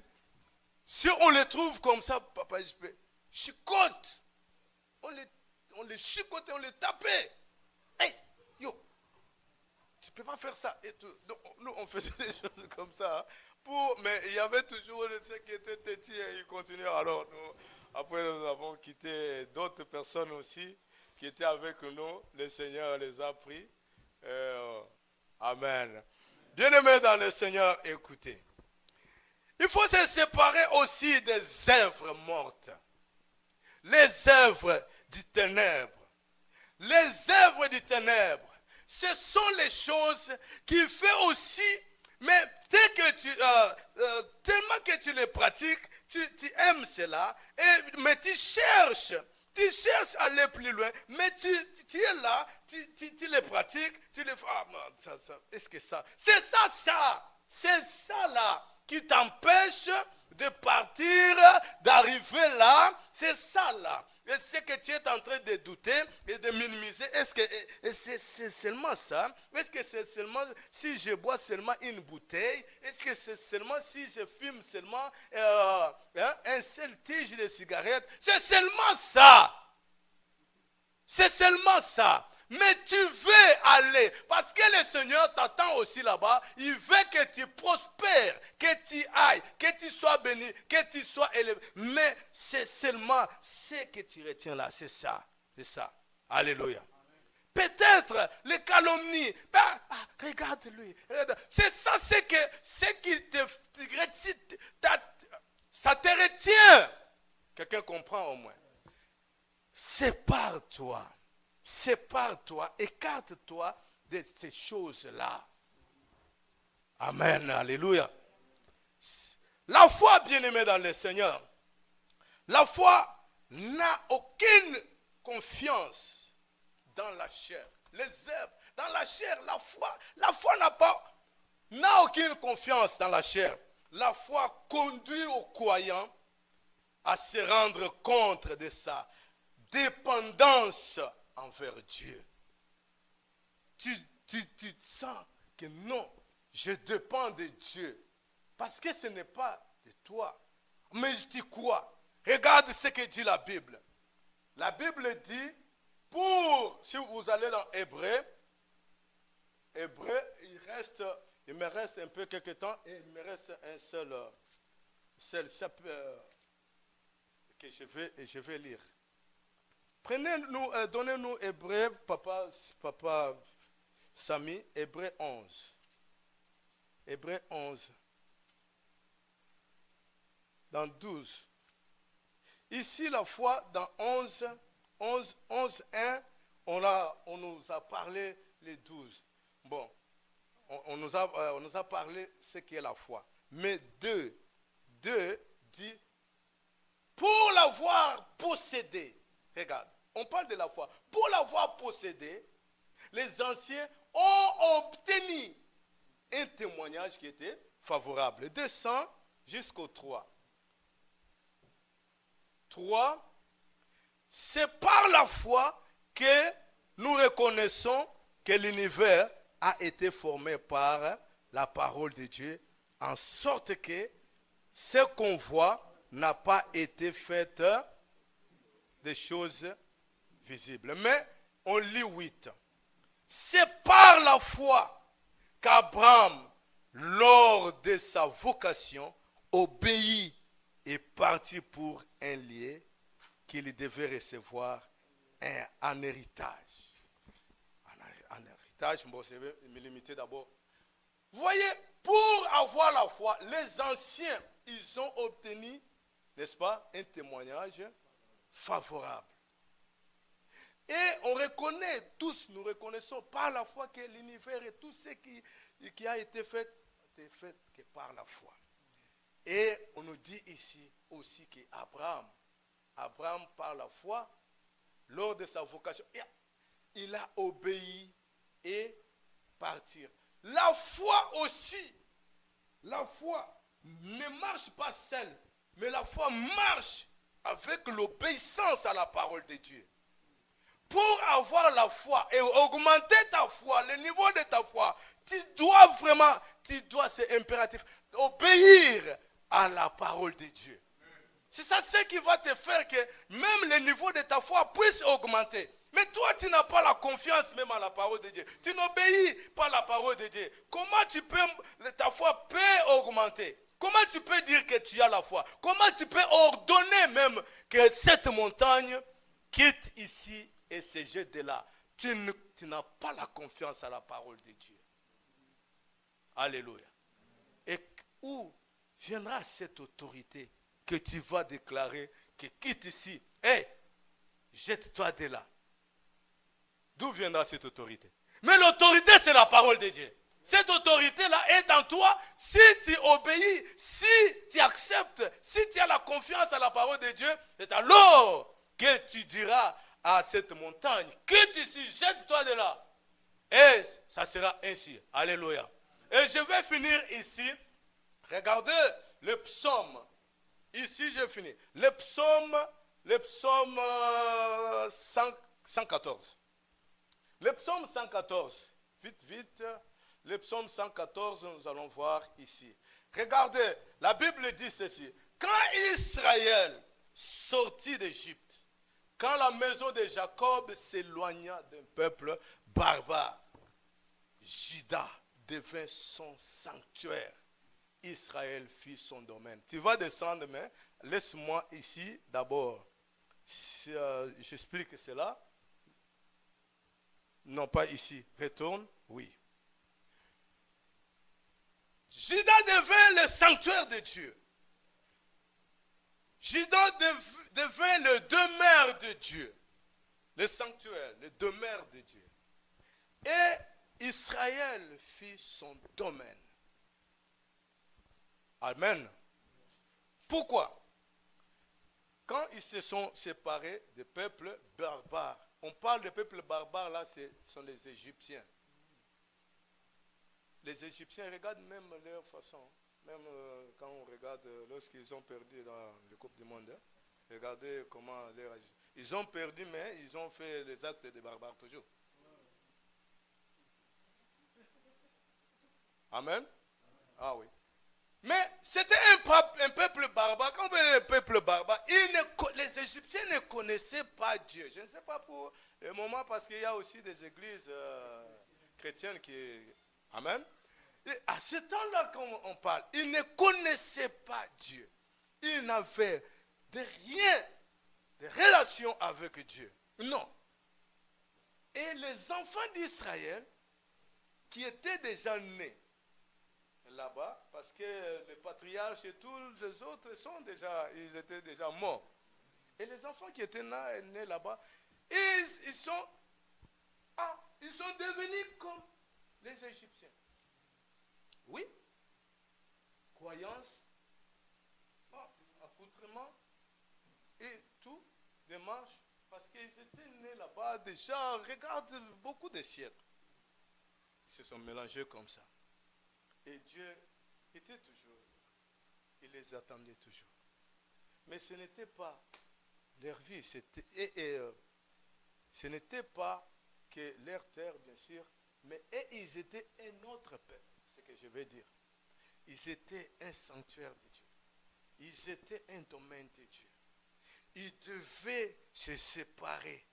si on les trouve comme ça, papa, je peux chicote. On les chicotait, on les tapait. Hey, yo, tu ne peux pas faire ça. Et tout. Donc, nous, on faisait des choses comme ça. Mais il y avait toujours ceux qui étaient petits et ils continuaient. Alors, après, nous avons quitté d'autres personnes aussi qui étaient avec nous. Le Seigneur les a pris. Amen. Bien-aimés dans le Seigneur, écoutez. Il faut se séparer aussi des œuvres mortes. Les œuvres du ténèbre. Les œuvres du ténèbre. Ce sont les choses qui font aussi, mais tellement que tu les pratiques, tu aimes cela, mais tu cherches à aller plus loin, mais tu es là, tu les pratiques, tu les fais, est-ce que ça, c'est ça là qui t'empêche de partir, d'arriver là, c'est ça là. Et ce que tu es en train de douter et de minimiser, est-ce que c'est seulement ça? Est-ce que c'est seulement si je bois seulement une bouteille? Est-ce que c'est seulement si je fume seulement un seul tige de cigarette? C'est seulement ça. C'est seulement ça. Mais tu veux aller. Parce que le Seigneur t'attend aussi là-bas. Il veut que tu prospères, que tu ailles, que tu sois béni, que tu sois élevé. Mais c'est seulement ce que tu retiens là. C'est ça. C'est ça. Alléluia. Peut-être les calomnies. Regarde-lui. C'est ça, c'est que ce qui ça te retient. Quelqu'un comprend au moins. Sépare-toi. Sépare-toi. Écarte-toi de ces choses-là. Amen. Alléluia. La foi, bien-aimée dans le Seigneur, la foi n'a aucune confiance dans la chair. Les œuvres, dans la chair, la foi n'a aucune confiance dans la chair. La foi conduit au croyant à se rendre compte de sa dépendance envers Dieu. Tu sens que non, je dépends de Dieu. Parce que ce n'est pas de toi. Mais je dis quoi? Regarde ce que dit la Bible. La Bible dit, si vous allez dans Hébreu, il me reste un peu quelques temps et il me reste un seul chapitre que je vais lire. Donnez-nous Hébreu, papa Samy, Hébreu 11. Hébreu 11. Dans 12. Ici, la foi, dans 11, 1, on nous a parlé les 12. Bon, on nous a parlé ce qui est la foi. Mais 2 dit, pour l'avoir possédé, regarde, on parle de la foi. Pour l'avoir possédé, les anciens ont obtenu un témoignage qui était favorable. Descend jusqu'au 3. 3, c'est par la foi que nous reconnaissons que l'univers a été formé par la parole de Dieu, en sorte que ce qu'on voit n'a pas été fait des choses visibles. Mais on lit 8. C'est par la foi qu'Abraham, lors de sa vocation, obéit et parti pour un lieu qu'il devait recevoir un héritage. Un héritage, bon, je vais me limiter d'abord. Vous voyez, pour avoir la foi, les anciens, ils ont obtenu, n'est-ce pas, un témoignage favorable. Et on reconnaît, tous nous reconnaissons par la foi que l'univers et tout ce qui a été fait que par la foi. Et on nous dit ici aussi qu'Abraham, par la foi, lors de sa vocation, il a obéi et parti. La foi aussi, la foi ne marche pas seule, mais la foi marche avec l'obéissance à la parole de Dieu. Pour avoir la foi et augmenter ta foi, le niveau de ta foi, tu dois, c'est impératif, obéir à la parole de Dieu. C'est ça ce qui va te faire que même le niveau de ta foi puisse augmenter. Mais toi, tu n'as pas la confiance même à la parole de Dieu. Tu n'obéis pas à la parole de Dieu. Comment ta foi peut augmenter? Comment tu peux dire que tu as la foi? Comment tu peux ordonner même que cette montagne quitte ici et se jette de là? Tu n'as pas la confiance à la parole de Dieu. Alléluia. Et où viendra cette autorité que tu vas déclarer que quitte ici, jette-toi de là? D'où viendra cette autorité? Mais l'autorité, c'est la parole de Dieu. Cette autorité-là est en toi si tu obéis, si tu acceptes, si tu as la confiance à la parole de Dieu. C'est alors que tu diras à cette montagne, quitte ici, jette-toi de là. Et ça sera ainsi. Alléluia. Et je vais finir ici. Regardez le psaume. Ici, j'ai fini. Le psaume 114. Le psaume 114. Vite. Le psaume 114, nous allons voir ici. Regardez, la Bible dit ceci. Quand Israël sortit d'Égypte, quand la maison de Jacob s'éloigna d'un peuple barbare, Juda devint son sanctuaire. Israël fit son domaine. Tu vas descendre, mais laisse-moi ici d'abord. J'explique cela. Non, pas ici. Retourne. Oui. Juda devint le sanctuaire de Dieu. Juda devint le demeure de Dieu. Le sanctuaire, le demeure de Dieu. Et Israël fit son domaine. Amen. Pourquoi? Quand ils se sont séparés des peuples barbares, on parle des peuples barbares là, ce sont les Égyptiens. Les Égyptiens regardent même leur façon, même quand on regarde lorsqu'ils ont perdu dans le Coupe du Monde, regardez comment ils ont perdu, mais ils ont fait les actes des barbares toujours. Amen. Ah oui. Mais c'était un peuple barbare. Quand on parlait de peuple barbare, les Égyptiens ne connaissaient pas Dieu. Je ne sais pas pour le moment, parce qu'il y a aussi des églises chrétiennes qui... Amen. Et à ce temps-là, quand on parle, ils ne connaissaient pas Dieu. Ils n'avaient rien de relation avec Dieu. Non. Et les enfants d'Israël, qui étaient déjà nés là-bas, parce que les patriarches et tous les autres ils étaient déjà morts. Et les enfants qui étaient nés là-bas, ils sont devenus comme les Égyptiens. Oui. Croyance, accoutrement et tout, démarche, parce qu'ils étaient nés là-bas déjà, regarde, beaucoup de siècles. Ils se sont mélangés comme ça. Et Dieu était toujours, il les attendait toujours. Mais ce n'était pas leur vie, ce n'était pas que leur terre, bien sûr, mais ils étaient un autre peuple, c'est ce que je veux dire. Ils étaient un sanctuaire de Dieu. Ils étaient un domaine de Dieu. Ils devaient se séparer.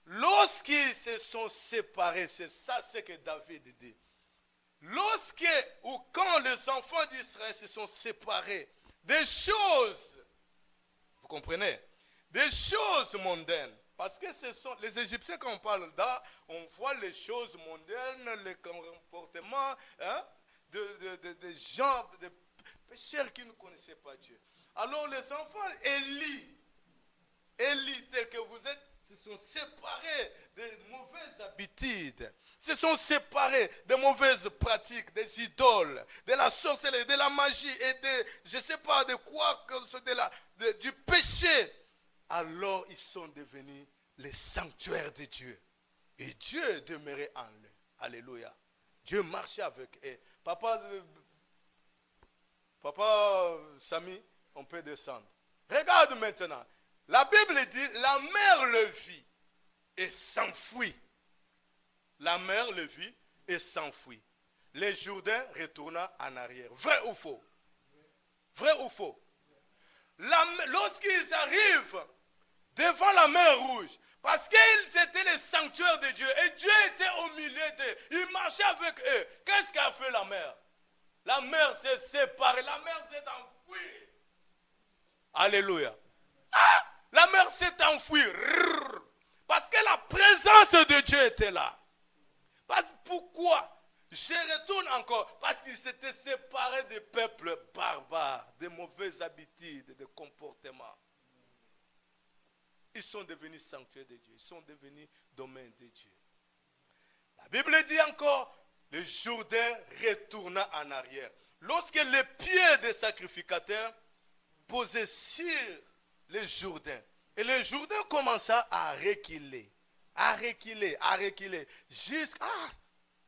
Lorsqu'ils se sont séparés, c'est ça ce que David dit. Quand les enfants d'Israël se sont séparés des choses, vous comprenez, des choses mondaines, parce que ce sont les Égyptiens, quand on parle là, on voit les choses mondaines, les comportements de gens, de pécheurs qui ne connaissaient pas Dieu. Alors les enfants Élie, tels que vous êtes, se sont séparés des mauvaises habitudes, se sont séparés des mauvaises pratiques, des idoles, de la sorcellerie, de la magie et je ne sais pas de quoi, du péché. Alors ils sont devenus les sanctuaires de Dieu. Et Dieu demeurait en eux. Alléluia. Dieu marchait avec eux. Papa Samy, on peut descendre. Regarde maintenant. La Bible dit, la mer le vit et s'enfuit. La mer le vit et s'enfuit. Le Jourdain retourna en arrière. Vrai ou faux? Vrai ou faux? Lorsqu'ils arrivent devant la mer rouge, parce qu'ils étaient les sanctuaires de Dieu, et Dieu était au milieu d'eux, il marchait avec eux. Qu'est-ce qu'a fait la mer? La mer s'est séparée, la mer s'est enfuie. Alléluia. La mer s'est enfuie. Parce que la présence de Dieu était là. Pourquoi? Je retourne encore. Parce qu'ils s'étaient séparés des peuples barbares, des mauvaises habitudes, des comportements. Ils sont devenus sanctuaires de Dieu. Ils sont devenus domaine de Dieu. La Bible dit encore, le Jourdain retourna en arrière. Lorsque les pieds des sacrificateurs posaient sur le Jourdain, et le Jourdain commença à reculer, jusqu'à,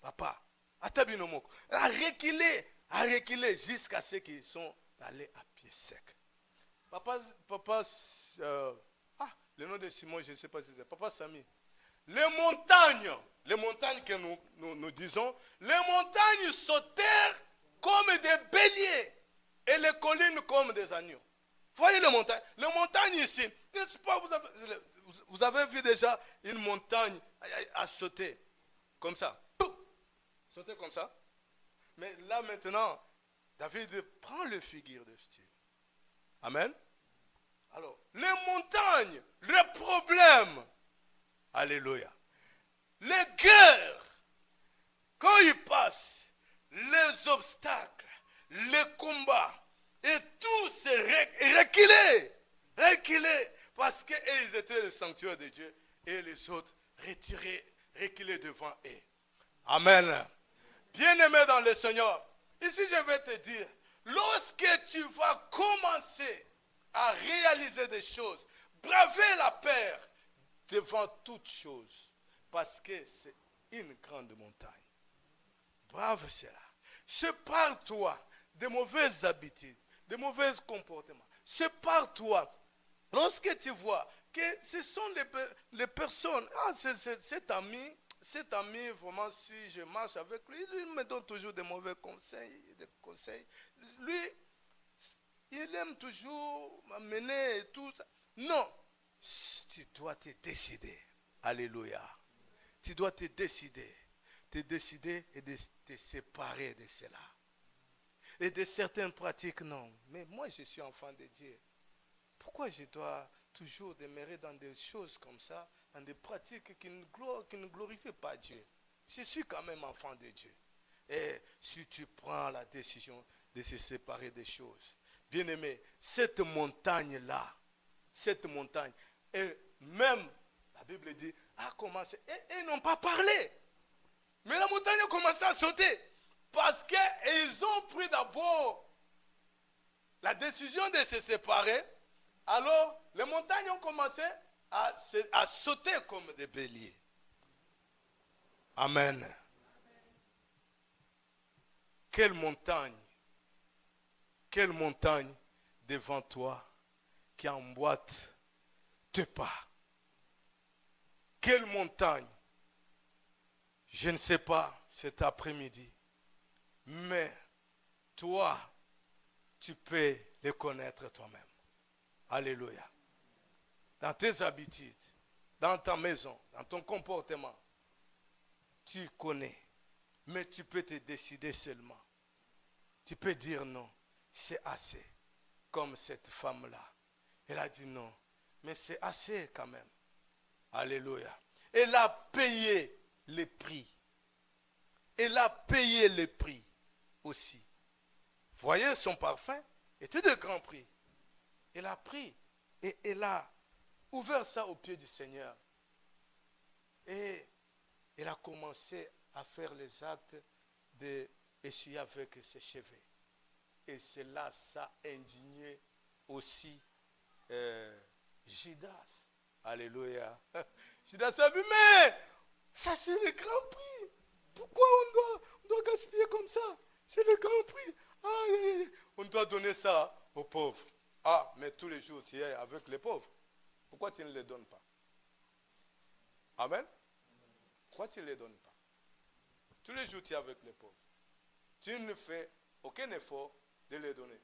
papa, à reculer jusqu'à ce qu'ils sont allés à pied sec. Le nom de Simon, je ne sais pas si c'est Papa Samy. Les montagnes que nous disons, les montagnes sautèrent comme des béliers et les collines comme des agneaux. Voyez les montagnes ici, n'est-ce pas, vous avez vu déjà une montagne à sauter, comme ça. Sauter comme ça. Mais là maintenant, David prend le figure de style. Amen. Alors, les montagnes, les problèmes, alléluia. Les guerres, quand ils passent, les obstacles, les combats, et tout c'est reculé, parce qu'ils étaient le sanctuaire de Dieu, et les autres reculés devant eux. Amen. Bien-aimé dans le Seigneur, ici je vais te dire, lorsque tu vas commencer à réaliser des choses, braver la peur devant toutes choses, parce que c'est une grande montagne. Brave cela. Sépare-toi de mauvaises habitudes, de mauvais comportements. Sépare-toi. Lorsque tu vois que ce sont les personnes, cet ami, vraiment, si je marche avec lui, il me donne toujours des mauvais conseils. Lui, il aime toujours m'amener et tout ça. Non, tu dois te décider. Alléluia. Tu dois te décider et de te séparer de cela. Et de certaines pratiques, non. Mais moi, je suis enfant de Dieu. Pourquoi je dois toujours demeurer dans des choses comme ça, dans des pratiques qui ne glorifient pas Dieu? Je suis quand même enfant de Dieu. Et si tu prends la décision de se séparer des choses, bien aimé, cette montagne-là, et même, la Bible dit, a commencé, et ils n'ont pas parlé. Mais la montagne a commencé à sauter. Parce qu'ils ont pris d'abord la décision de se séparer. Alors, les montagnes ont commencé à sauter comme des béliers. Amen. Quelle montagne devant toi qui emboîte tes pas. Quelle montagne, je ne sais pas cet après-midi, mais toi, tu peux les connaître toi-même. Alléluia. Dans tes habitudes, dans ta maison, dans ton comportement, tu connais, mais tu peux te décider seulement. Tu peux dire non, c'est assez. Comme cette femme-là. Elle a dit non, mais c'est assez quand même. Alléluia. Elle a payé le prix. Elle a payé le prix aussi. Voyez, son parfum était de grand prix. Elle a pris et elle a ouvert ça aux pieds du Seigneur. Et elle a commencé à faire les actes d'essuyer avec ses cheveux. Et cela, ça a indigné aussi Judas. Alléluia. Judas a vu, mais ça c'est le grand prix. Pourquoi on doit gaspiller comme ça? C'est le grand prix. On doit donner ça aux pauvres. Ah, mais tous les jours tu es avec les pauvres. Pourquoi tu ne les donnes pas? Amen. Pourquoi tu ne les donnes pas? Tous les jours tu es avec les pauvres. Tu ne fais aucun effort de les donner.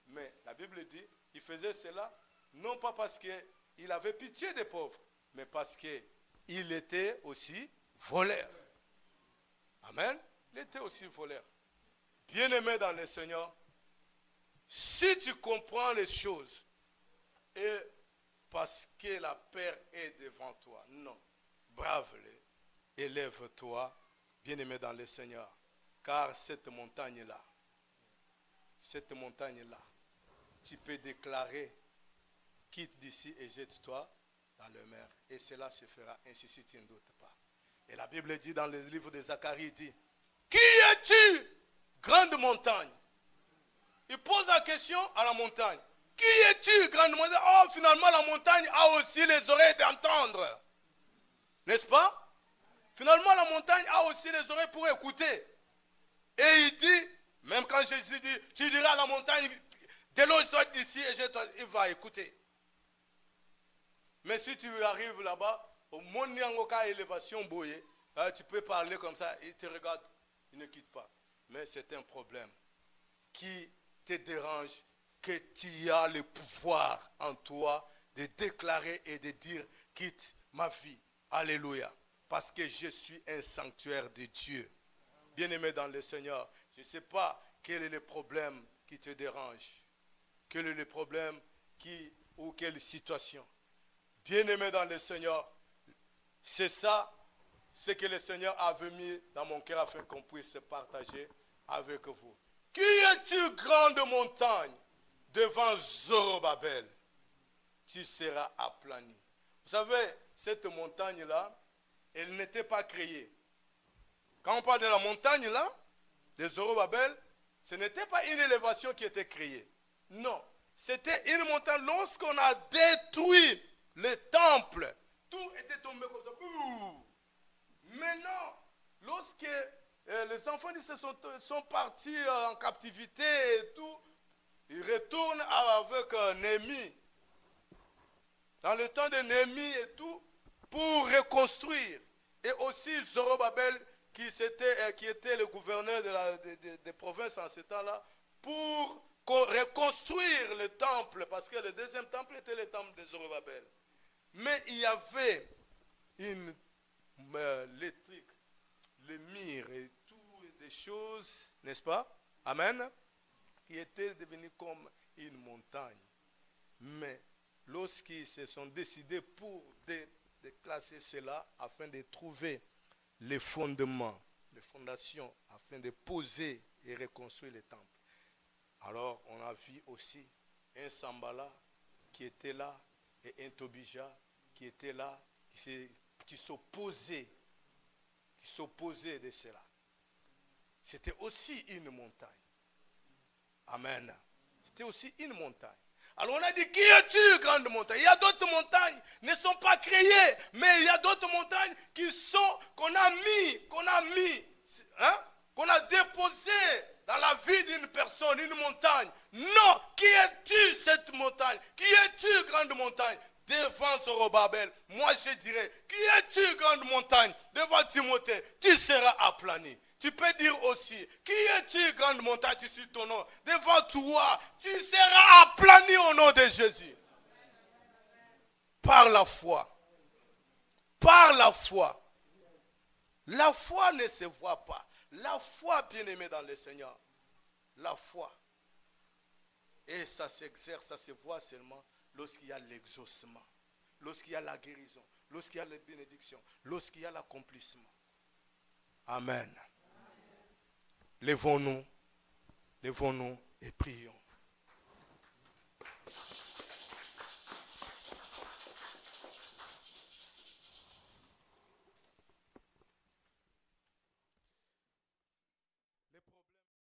Mais la Bible dit, il faisait cela non pas parce qu'il avait pitié des pauvres, mais parce qu'il était aussi voleur. Amen. Il était aussi voleur. Bien-aimé dans le Seigneur, si tu comprends les choses, et parce que la peur est devant toi, non, brave-les, élève-toi, bien-aimé dans le Seigneur, car cette montagne-là, tu peux déclarer, quitte d'ici et jette-toi dans le mer. Et cela se fera ainsi si tu ne doutes pas. Et la Bible dit dans le livre de Zacharie, dit, qui es-tu, grande montagne? Il pose la question à la montagne. Qui es-tu, grande montagne? Oh, finalement, la montagne a aussi les oreilles d'entendre. N'est-ce pas? Finalement, la montagne a aussi les oreilles pour écouter. Et il dit, même quand Jésus dit, tu diras à la montagne, déloge-toi d'ici et jette-toi, il va écouter. Mais si tu arrives là-bas, au monde Nyangoka élévation boyé, tu peux parler comme ça, il te regarde, il ne quitte pas. Mais c'est un problème qui te dérange, que tu as le pouvoir en toi de déclarer et de dire quitte ma vie. Alléluia. Parce que je suis un sanctuaire de Dieu. Bien-aimé dans le Seigneur, je ne sais pas quel est le problème qui te dérange. Quel est le problème ou quelle situation. Bien-aimé dans le Seigneur, c'est ça, ce que le Seigneur avait mis dans mon cœur afin qu'on puisse se partager avec vous. Qui es-tu, grande montagne, devant Zorobabel? Tu seras aplani. Vous savez, cette montagne-là, elle n'était pas créée. Quand on parle de la montagne là, de Zorobabel, ce n'était pas une élévation qui était créée. Non, c'était une montagne. Lorsqu'on a détruit le temple, tout était tombé comme ça. Maintenant, lorsque les enfants d'Israël sont partis en captivité et tout, ils retournent avec Néhémie. Dans le temps de Néhémie et tout, pour reconstruire. Et aussi Zorobabel, qui était le gouverneur des provinces en ce temps-là, pour reconstruire le temple, parce que le deuxième temple était le temple de Zorobabel. Mais il y avait l'électrique, le mire et tout, des choses, n'est-ce pas? Amen. Qui étaient devenues comme une montagne. Mais lorsqu'ils se sont décidés pour déclasser cela, afin de trouver les fondements, les fondations, afin de poser et reconstruire le temple. Alors, on a vu aussi un Sambala qui était là, et un Tobija qui était là, qui s'opposait de cela. C'était aussi une montagne. Amen. C'était aussi une montagne. Alors on a dit, qui es-tu, grande montagne? Il y a d'autres montagnes qui ne sont pas créées, mais il y a d'autres montagnes qu'on a déposées dans la vie d'une personne, une montagne. Non, qui es-tu, cette montagne? Qui es-tu, grande montagne? Devant Zorobabel, moi je dirais, qui es-tu, grande montagne? Devant Timothée, tu seras aplani. Tu peux dire aussi, qui es-tu, grande montagne, tu suis ton nom? Devant toi, tu seras aplani au nom de Jésus. Par la foi. Par la foi. La foi ne se voit pas. La foi, bien-aimée dans le Seigneur. La foi. Et ça s'exerce, ça se voit seulement lorsqu'il y a l'exaucement. Lorsqu'il y a la guérison. Lorsqu'il y a les bénédictions. Lorsqu'il y a l'accomplissement. Amen. Levons-nous et prions.